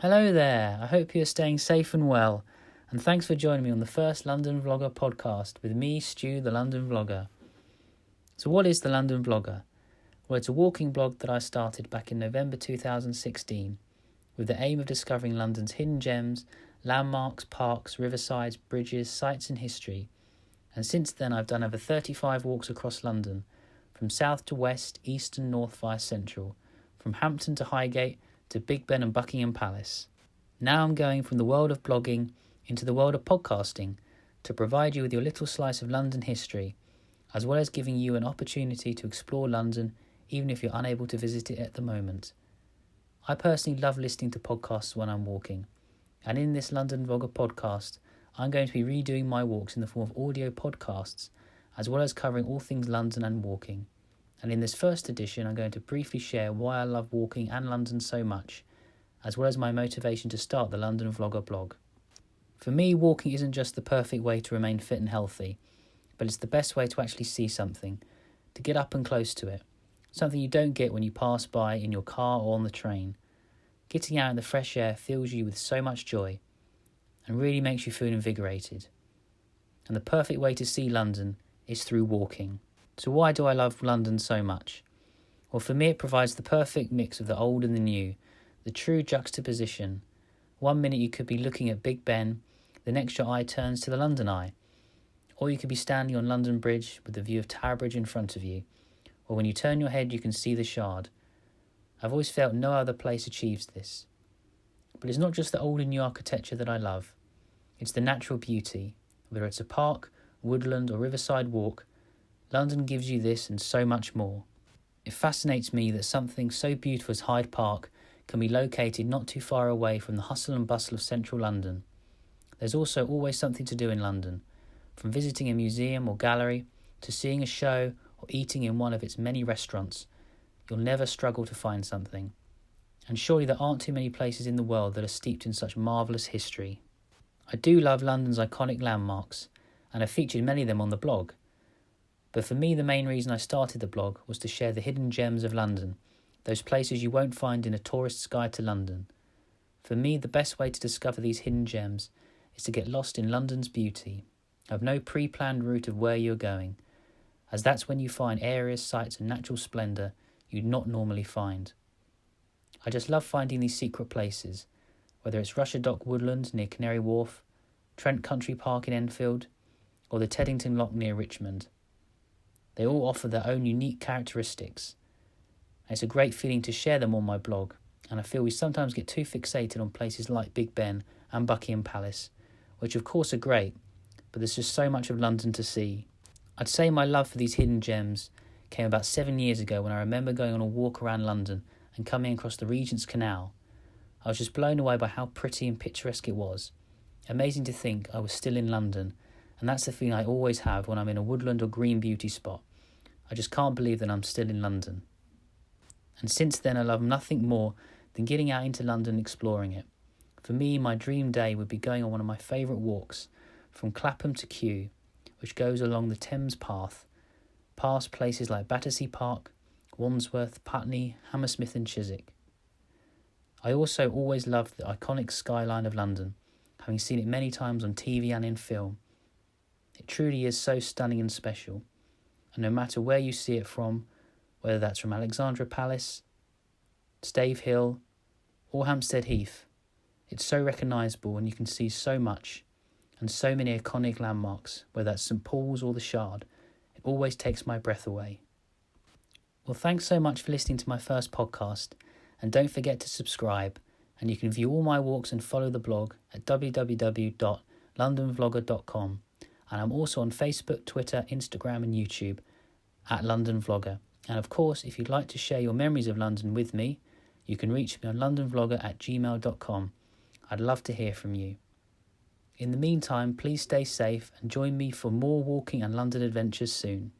Hello there, I hope you're staying safe and well, and thanks for joining me on the first London Vlogger podcast with me, Stu, the London Vlogger. So what is the London Vlogger? Well, it's a walking blog that I started back in November 2016 with the aim of discovering London's hidden gems, landmarks, parks, riversides, bridges, sites and history. And since then I've done over 35 walks across London, from south to west, east and north via central, from Hampton to Highgate, to Big Ben and Buckingham Palace. Now I'm going from the world of blogging into the world of podcasting to provide you with your little slice of London history, as well as giving you an opportunity to explore London even if you're unable to visit it at the moment. I personally love listening to podcasts when I'm walking, and in this London Vlogger podcast, I'm going to be redoing my walks in the form of audio podcasts, as well as covering all things London and walking. And in this first edition, I'm going to briefly share why I love walking and London so much, as well as my motivation to start the London Vlogger blog. For me, walking isn't just the perfect way to remain fit and healthy, but it's the best way to actually see something, to get up and close to it, something you don't get when you pass by in your car or on the train. Getting out in the fresh air fills you with so much joy and really makes you feel invigorated. And the perfect way to see London is through walking. So why do I love London so much? Well, for me it provides the perfect mix of the old and the new, the true juxtaposition. 1 minute you could be looking at Big Ben, the next your eye turns to the London Eye. Or you could be standing on London Bridge with the view of Tower Bridge in front of you. Or when you turn your head you can see the Shard. I've always felt no other place achieves this. But it's not just the old and new architecture that I love. It's the natural beauty. Whether it's a park, woodland or riverside walk, London gives you this and so much more. It fascinates me that something so beautiful as Hyde Park can be located not too far away from the hustle and bustle of central London. There's also always something to do in London, from visiting a museum or gallery to seeing a show or eating in one of its many restaurants. You'll never struggle to find something. And surely there aren't too many places in the world that are steeped in such marvellous history. I do love London's iconic landmarks, and I've featured many of them on the blog. But for me, the main reason I started the blog was to share the hidden gems of London, those places you won't find in a tourist's guide to London. For me, the best way to discover these hidden gems is to get lost in London's beauty. Have no pre-planned route of where you're going, as that's when you find areas, sights and natural splendour you'd not normally find. I just love finding these secret places, whether it's Russia Dock Woodland near Canary Wharf, Trent Country Park in Enfield, or the Teddington Lock near Richmond. They all offer their own unique characteristics. And it's a great feeling to share them on my blog, and I feel we sometimes get too fixated on places like Big Ben and Buckingham Palace, which of course are great, but there's just so much of London to see. I'd say my love for these hidden gems came about 7 years ago when I remember going on a walk around London and coming across the Regent's Canal. I was just blown away by how pretty and picturesque it was. Amazing to think I was still in London, and that's the feeling I always have when I'm in a woodland or green beauty spot. I just can't believe that I'm still in London. And since then I love nothing more than getting out into London and exploring it. For me, my dream day would be going on one of my favourite walks from Clapham to Kew, which goes along the Thames Path, past places like Battersea Park, Wandsworth, Putney, Hammersmith and Chiswick. I also always loved the iconic skyline of London, having seen it many times on TV and in film. It truly is so stunning and special, and no matter where you see it from, whether that's from Alexandra Palace, Stave Hill or Hampstead Heath, it's so recognisable and you can see so much and so many iconic landmarks, whether that's St Paul's or the Shard. It always takes my breath away. Well, thanks so much for listening to my first podcast, and don't forget to subscribe, and you can view all my walks and follow the blog at www.londonvlogger.com, and I'm also on Facebook, Twitter, Instagram and YouTube at London Vlogger. And of course, if you'd like to share your memories of London with me, you can reach me on londonvlogger@gmail.com. I'd love to hear from you. In the meantime, please stay safe and join me for more walking and London adventures soon.